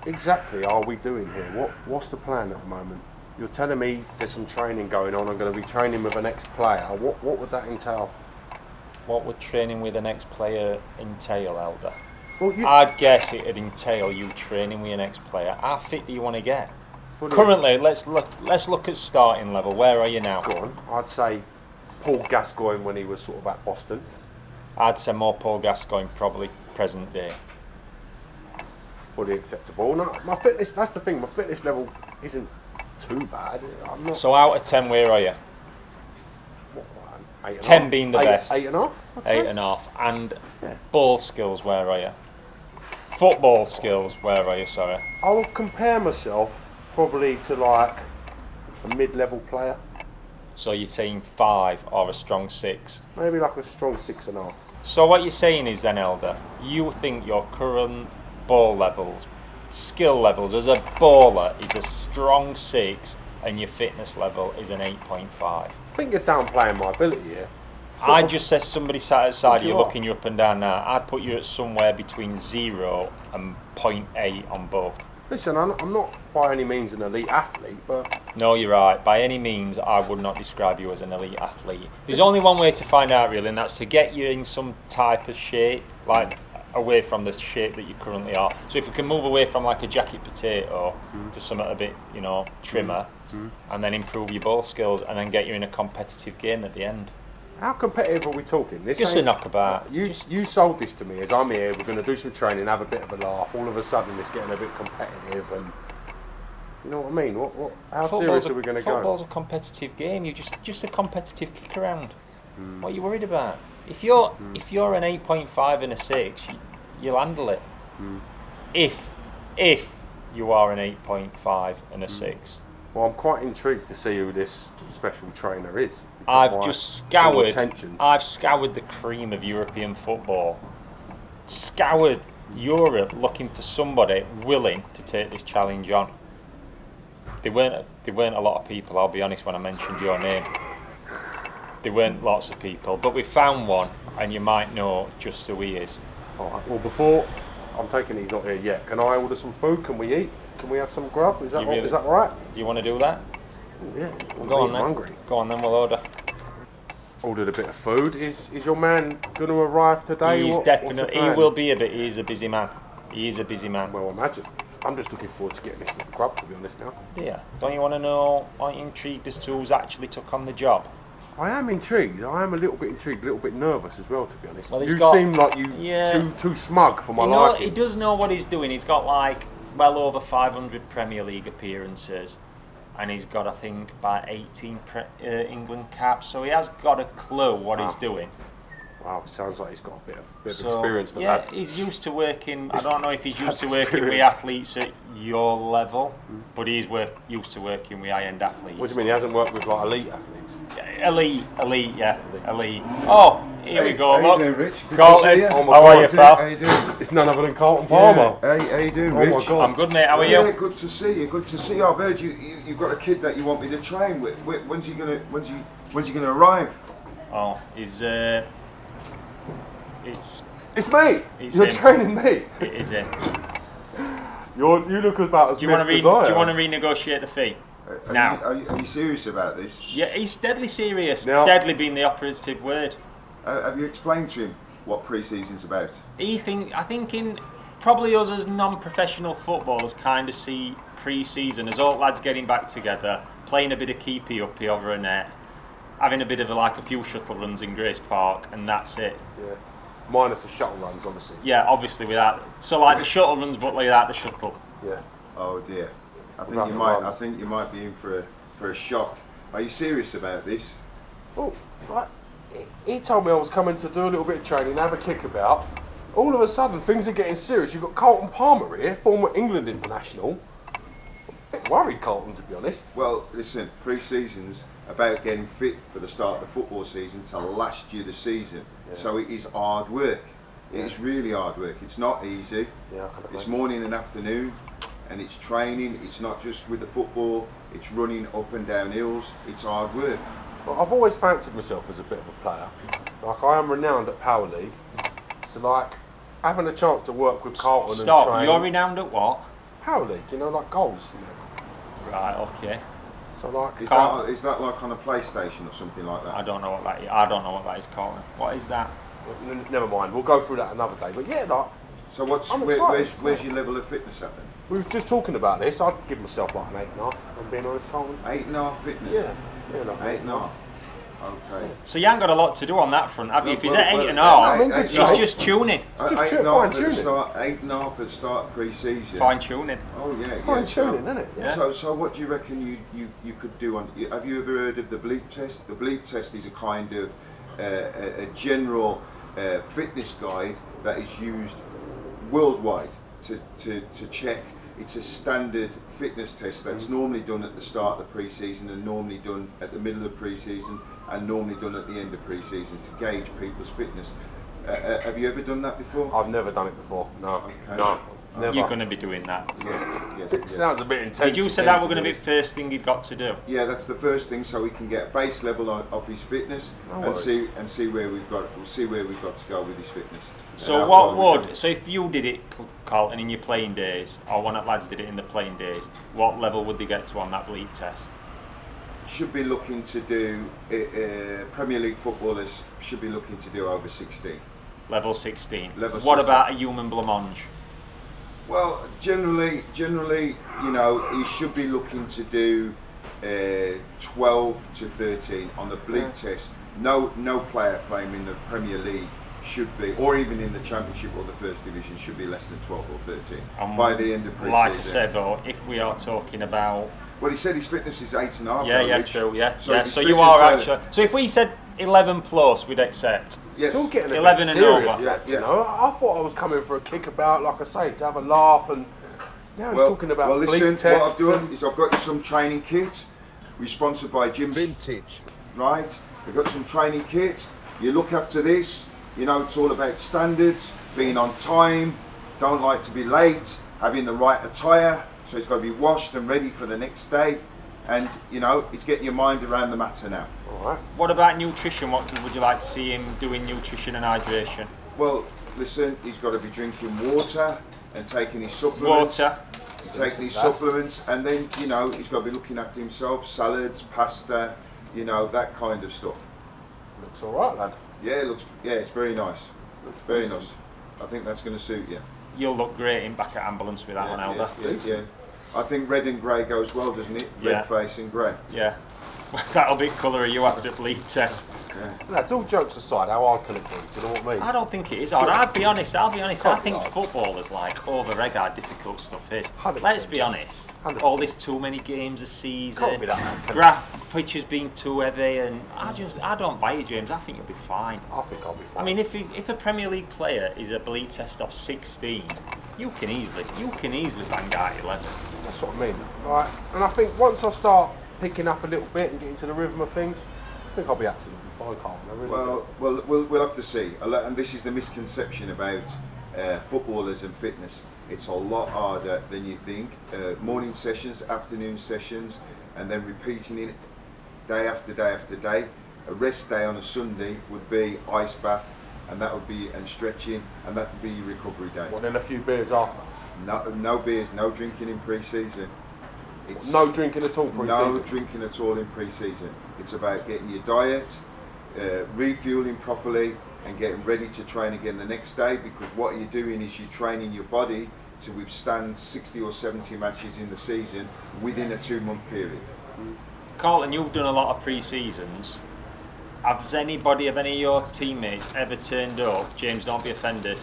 exactly are we doing here? What's the plan at the moment? You're telling me there's some training going on. I'm going to be training with an ex-player. What would that entail? What would training with an ex-player entail, Elder? Well, I'd guess it'd entail you training with an ex-player. How fit do you want to get? fully. Currently, let's look at starting level. Where are you now? Go on. I'd say Paul Gascoigne when he was sort of at Boston. I'd say more Paul Gascoigne, probably present day. Fully acceptable. No, my fitness, that's the thing, my fitness level isn't too bad. I'm not. So out of 10, where are you? What, 8 and 10 half? being the best. 8.5? 8.5. And Yeah. ball skills, where are you? Football skills, where are you, sorry? I would compare myself probably to like a mid-level player. So you're saying 5 or a strong 6? Maybe like a strong 6.5. So what you're saying is then, Elder, you think your current ball levels, skill levels as a baller is a strong 6 and your fitness level is an 8.5? I think you're downplaying my ability here. I just said somebody sat outside You you are. looking you up and down now. I'd put you at somewhere between 0 and 0.8 on both. Listen, I'm not by any means an elite athlete, but No, you're right. By any means, I would not describe you as an elite athlete. There's only one way to find out, really, and that's to get you in some type of shape, like away from the shape that you currently are. So if we can move away from like a jacket potato to something a bit, trimmer, and then improve your ball skills, and then get you in a competitive game at the end. how competitive are we talking? This Just a ain't- knockabout. You sold this to me as I'm here, we're going to do some training, have a bit of a laugh. All of a sudden it's getting a bit competitive and... You know what I mean? How serious are we going to go? Football's a competitive game. You're just a competitive kick around. What are you worried about? If you're an 8.5 and a 6, you'll handle it. If you are an 8.5 and a 6. Well, I'm quite intrigued to see who this special trainer is. You've got I've my just full scoured. attention. I've scoured the cream of European football. Scoured Europe looking for somebody willing to take this challenge on. There weren't a lot of people, I'll be honest, when I mentioned your name. There weren't lots of people, but we found one, and you might know just who he is. All right, well, before I'm taking he's not here yet, can I order some food? Can we eat? Can we have some grub? Is that You really- is that right? Do you want to do that? Yeah. Go on I'm then. hungry. Go on then, we'll order. Ordered a bit of food. Is your man going to arrive today? He's What's the definitely, he plan? will be he's a busy man. He is a busy man. Well, imagine. I'm just looking forward to getting this bit of grub, to be honest now. Yeah. Don't you want to know, aren't you intrigued as to who's actually took on the job? I am intrigued. I am a little bit intrigued, a little bit nervous as well, to be honest. Well, he's you got- seem like you Yeah. too smug for my He liking. does know what he's doing. He's got like well over 500 Premier League appearances, and he's got, I think, about 18 England caps. So he has got a clue what he's doing. Wow, sounds like he's got a bit of So, experience. The yeah, lad. he's used to working. I He's- don't know if he's used to that's working with experience. athletes at your level, but he's used to working with high-end athletes. What do you mean? He hasn't worked with like elite athletes? Elite. Oh, here we go. How you Look, doing, Rich? Good Carlton, to see you. Oh my how are God, you, dude. pal? How you doing? It's none other than Carlton Palmer. Yeah. How you doing, Oh Rich? my God. I'm good, mate. How are Yeah, you? good to see you. Good to see you. I've heard you've got a kid that you want me to train with. When's he gonna arrive? Oh, it's It's me. It's You're him. training me. it is in. You look about as Do you want to miffed as I do you am. want to renegotiate the fee? Now. Are you serious about this? Yeah, he's deadly serious. Now- Deadly being the operative word. Have you explained to him what pre-season's about? I think in probably us as non-professional footballers kind of see pre-season as all lads getting back together, playing a bit of keepy uppy over a net, having a bit of a few shuttle runs in Grace Park, and that's it. Yeah. Minus the shuttle runs, obviously. Yeah, obviously without the shuttle runs, but without the shuttle. Yeah. Oh dear. I Without think the runs. you might be in for a shock. Are you serious about this? Well, like, he told me I was coming to do a little bit of training, have a kick about. All of a sudden, things are getting serious. You've got Carlton Palmer here, former England international. A bit worried, Carlton, to be honest. Well, listen, pre-season's about getting fit for the start of the football season to last you the season. Yeah. So it is hard work. It Yeah. is really hard work. It's not easy. Yeah, I can It's imagine. morning and afternoon, and it's training. It's not just with the football. It's running up and down hills. It's hard work. Well, I've always fancied myself as a bit of a player. Like, I am renowned at Power League. So, like, having a chance to work with Carlton Stop. and train... You're renowned at what? Power League, you know, like goals. You know. Right, okay. So like, Is that like on a PlayStation or something like that? I don't know what that is. I don't know what that is called. What is that? never mind. We'll go through that another day. But yeah, like, So where's your level of fitness at then? we were just talking about this. I'd give myself like an 8.5. I'm being honest, Carlton. 8.5 fitness. Yeah, like 8.5. Okay. So you ain't got a lot to do on that front, have you? If he's at Well, 8.5, he's 8.5. just tuning. 8.5 at the start. 8.5 at the start of pre-season. Fine tuning. Oh yeah. Fine So- tuning, isn't it? Yeah. So what do you reckon you could do on? Have you ever heard of the bleep test? The bleep test is a kind of a general fitness guide that is used worldwide to check. It's a standard fitness test that's normally done at the start of the pre-season and normally done at the middle of pre-season and normally done at the end of pre-season to gauge people's fitness. Have you ever done that before? I've never done it before. No, Okay. no, never. You're going to be doing that. Yes. It sounds a bit intense. Did you say that were going to be first thing you've got to do? Yeah, that's the first thing, so we can get a base level of his fitness No and worries. see where we've got to go with his fitness. So And how what far we would, go. so if you did it, Carlton, in your playing days, or one of the lads did it in the playing days, what level would they get to on that bleep test? Should be looking to do Premier League footballers should be looking to do over 16. Level 16. Level What 16. about a human blancmange? Well, generally, you know, he should be looking to do 12 to 13 on the bleep test. No player playing in the Premier League should be, or even in the Championship or the First Division, should be less than 12 or 13 by the end of pre-season. Like I said, though, if we are talking about... Well, he said his fitness is 8.5. Yeah, though, yeah, Rich. true, yeah. So Yeah, his so you fitness, are actually... So if we said 11 plus, we'd accept. Yes. It's all getting a 11 bit and serious, over. lads, Yeah. you know. I thought I was coming for a kickabout, like I say, to have a laugh, and now he's talking about well, listen, bleep tests. what I've done is I've got you some training kit. We're sponsored by Jim Vintage. Right? We've got some training kit. You look after this. You know, it's all about standards, being on time, don't like to be late, having the right attire, so it's got to be washed and ready for the next day. And, you know, it's getting your mind around the matter now. All right. What about nutrition? What would you like to see him doing nutrition and hydration? Well, listen, he's got to be drinking water and taking his supplements. Water. Taking his supplements, and then, you know, he's got to be looking after himself, salads, pasta, you know, that kind of stuff. Looks all right, lad. Yeah, it's very nice. Looks very nice. I think that's going to suit you. You'll look great in back at ambulance with that one, Elder. Yeah. I think red and grey goes well, doesn't it? Red Yeah. face and grey. Yeah. That'll be colour of you after the bleep test. Lads, all jokes aside, how hard can it be? Do you know what I mean? I don't think it is hard. I'll be honest. I think hard. football is like over-egg how difficult stuff is. 100%. Let's be honest. 100%. All this too many games a season. Can't be that hard, can it? Graph pitches being too heavy, and I don't buy you, James. I think you'll be fine. I think I'll be fine. I mean, if a Premier League player is a bleep test of 16, you can easily bang out 11. that's what I mean. Right, and I think once I start picking up a little bit and getting to the rhythm of things, I think I'll be absolutely fine, Carlton. I really do. Well, we'll have to see. And this is the misconception about footballers and fitness. It's a lot harder than you think. Morning sessions, afternoon sessions, and then repeating it day after day after day. A rest day on a Sunday would be ice bath, and that would be stretching, and that would be your recovery day. Well, then a few beers after. No beers, no drinking in pre-season. It's No drinking at all pre-season. no drinking at all in pre-season. It's about getting your diet, refueling properly, and getting ready to train again the next day, because what you're doing is you're training your body to withstand 60 or 70 matches in the season within a 2-month period. Carlton, you've done a lot of pre-seasons. Has anybody of any of your teammates ever turned up? James, don't be offended.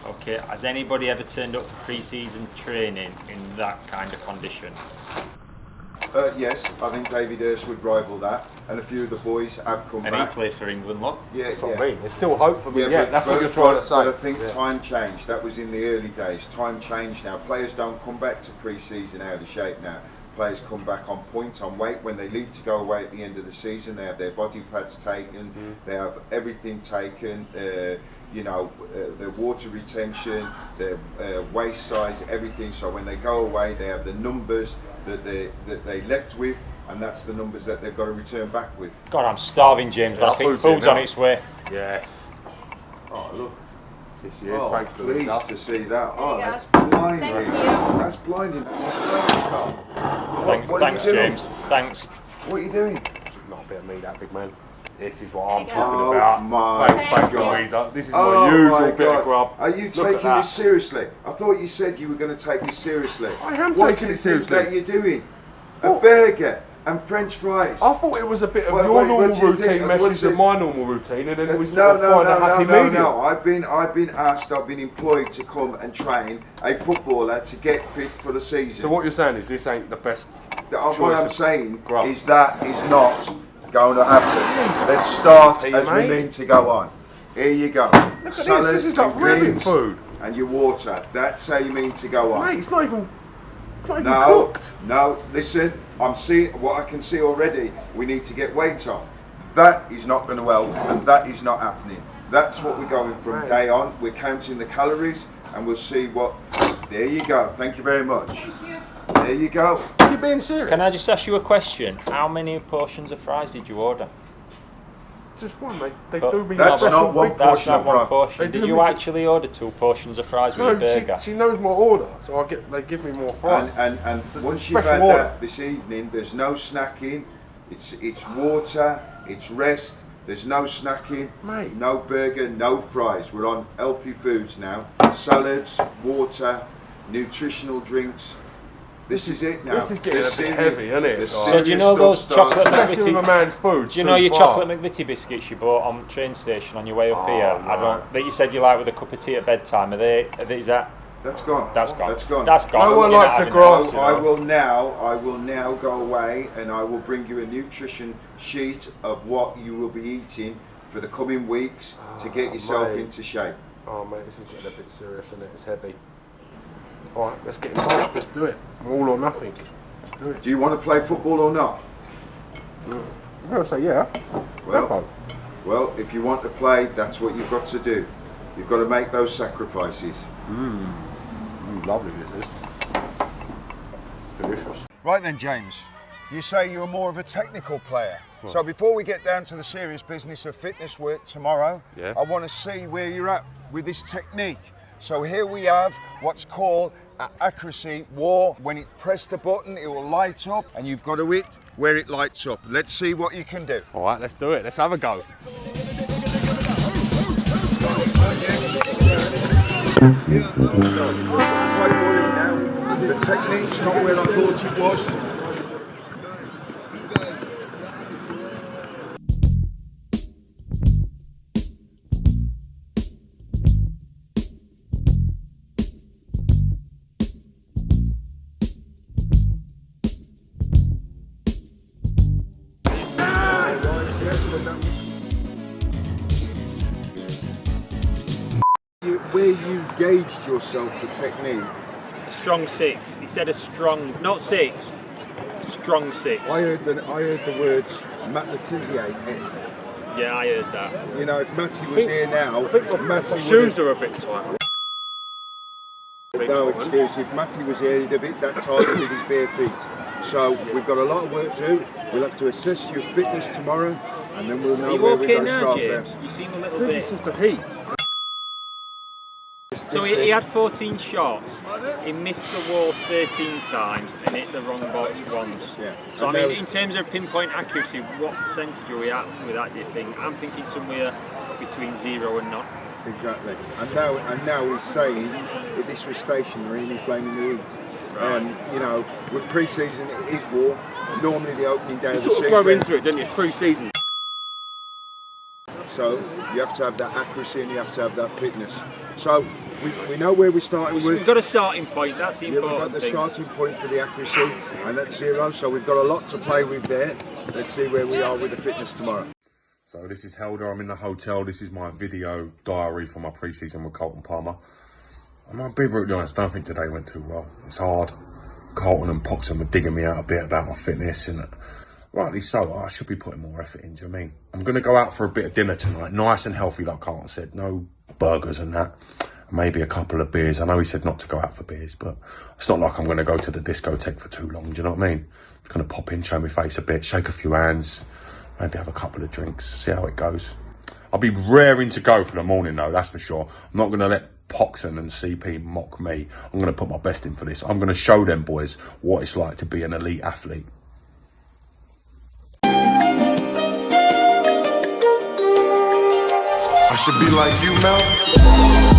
Okay, has anybody ever turned up for pre-season training in that kind of condition? Yes, I think David Hurst would rival that, and a few of the boys have come And he back. played for England, look. Yeah, That's what I mean. There's still hope for me. Yeah, but- that's what but- you're trying to but say. I think Yeah. time changed. That was in the early days. Time changed now. Players don't come back to pre-season out of shape now. Players come back on point, on weight. When they leave to go away at the end of the season, they have their body fats taken. They have everything taken. Their water retention, their waist size, everything. So when they go away, they have the numbers that they left with, and that's the numbers that they've got to return back with. God, I'm starving, James. Yeah, I think food's in food's on now. its way. Yes. Oh look, this year, Oh, thanks to pleased Lisa. to see that. Oh, There you that's go. blinding. Thank you. That's blinding. That's a great start. Thanks, What are thanks you doing? James. Thanks. What are you doing? Not a bit of me, that big man. This is what There I'm you go. talking Oh about. my Thanks, God. Louisa. This is Oh my usual my bit God. of grub. Are you Look at taking that. this seriously? I thought you said you were going to take this seriously. I am what taking do you it seriously. Think that you're doing a What? burger and French fries. I thought it was a bit of Wait, your what normal do you think? routine meshes What's with it? my normal routine, and then we That's- sort of find a happy medium. no. I've been asked. I've been employed to come and train a footballer to get fit for the season. So what you're saying is this ain't the best What choice I'm of saying grub. is that is not going to happen. Let's start Hey, as we mate. mean to go on. Here you go. Look at this. Salad This is like and rabbit greens food. and your water. That's how you mean to go on. Mate, it's not even No, cooked. no. Listen, I'm seeing what I can see already. We need to get weight off. That is not going to help, and that is not happening. That's what we're going from Right. day on. We're counting the calories, and we'll see what. There you go. Thank you very much. There you go. Is he being serious? Can I just ask you a question? How many portions of fries did you order? Just one, mate. They But do be that's special not one big- That's portion not of one fries. portion. They Did do you make- actually order 2 portions of fries with a No, burger? she knows my order, so they give me more fries. And It's a once you've special had order. that this evening, there's no snacking. It's water. It's rest. There's no snacking. Mate. No burger. No fries. We're on healthy foods now. Salads, water, nutritional drinks. This is it now. This is getting a bit serious- heavy, isn't it? the So So do you know serious those stuff starts chocolate now. Especially with a man's food. Do you know too your far. chocolate McVitie biscuits you bought on the train station on your way up Oh, here? I no. don't. That you said you like with a cup of tea at bedtime. Are they? Is that? That's gone. That's gone. That's gone. That's gone. No one You're not likes a having grass. that. I will now go away and I will bring you a nutrition sheet of what you will be eating for the coming weeks to get yourself mate. into shape. Oh, mate, this is getting a bit serious, isn't it? It's heavy. All right, let's get involved. Let's do it. All or nothing. Let's do it. Do you want to play football or not? I'm going to say yeah. Well, Have fun. Well, if you want to play, that's what you've got to do. You've got to make those sacrifices. Lovely this is. Delicious. Right then, James, you say you're more of a technical player. So before we get down to the serious business of fitness work tomorrow, Yeah. I want to see where you're at with this technique. So here we have what's called an accuracy war. When it press the button, it will light up, and you've got to hit where it lights up. Let's see what you can do. All right, let's do it. Let's have a go. The technique's not where I thought it was. Where you gauged yourself for technique, A strong 6. He said a strong, not 6, strong 6. I heard the words Matt Letizia. Yeah, I heard that. You know, if Matty was here now, I think my Matty shoes are a bit tight. no excuse. If Matty was here, he'd have hit that target with his bare feet. So we've got a lot of work to do. We'll have to assess your fitness tomorrow, and then we'll Are know you where we're okay going to now, start James? best. You seem a little I think it's bit. just a heat. So he had 14 shots. He missed the wall 13 times and hit the wrong box once. Yeah. So I And mean, there was- in terms of pinpoint accuracy, what percentage are we at with that? Do you think? I'm thinking somewhere between 0 and none. Exactly. And now he's saying that this was stationary and he's blaming the heat. Right. You know, with pre-season it is war. Normally the opening day You of the sort of grow season. into it, don't you? It's pre-season. So you have to have that accuracy and you have to have that fitness. So we know where we're starting We've with. got a starting point. That's the Yeah, we've got important the thing. starting point for the accuracy, and that's 0. So we've got a lot to play with there. Let's see where we are with the fitness tomorrow. So this is Helder, I'm in the hotel. This is my video diary for my pre-season with Carlton Palmer. I'm gonna be brutally honest, I don't think today went too well. It's hard. Carlton and Poxon were digging me out a bit about my fitness, and rightly so, I should be putting more effort in, do you know what I mean? I'm gonna go out for a bit of dinner tonight, nice and healthy like Carlton said. No burgers and that. Maybe a couple of beers. I know he said not to go out for beers, but it's not like I'm gonna go to the discotheque for too long, do you know what I mean? I'm gonna pop in, show my face a bit, shake a few hands, maybe have a couple of drinks, see how it goes. I'll be raring to go for the morning though, that's for sure. I'm not going to let Poxon and CP mock me. I'm going to put my best in for this. I'm going to show them boys what it's like to be an elite athlete. I should be like you, Mel.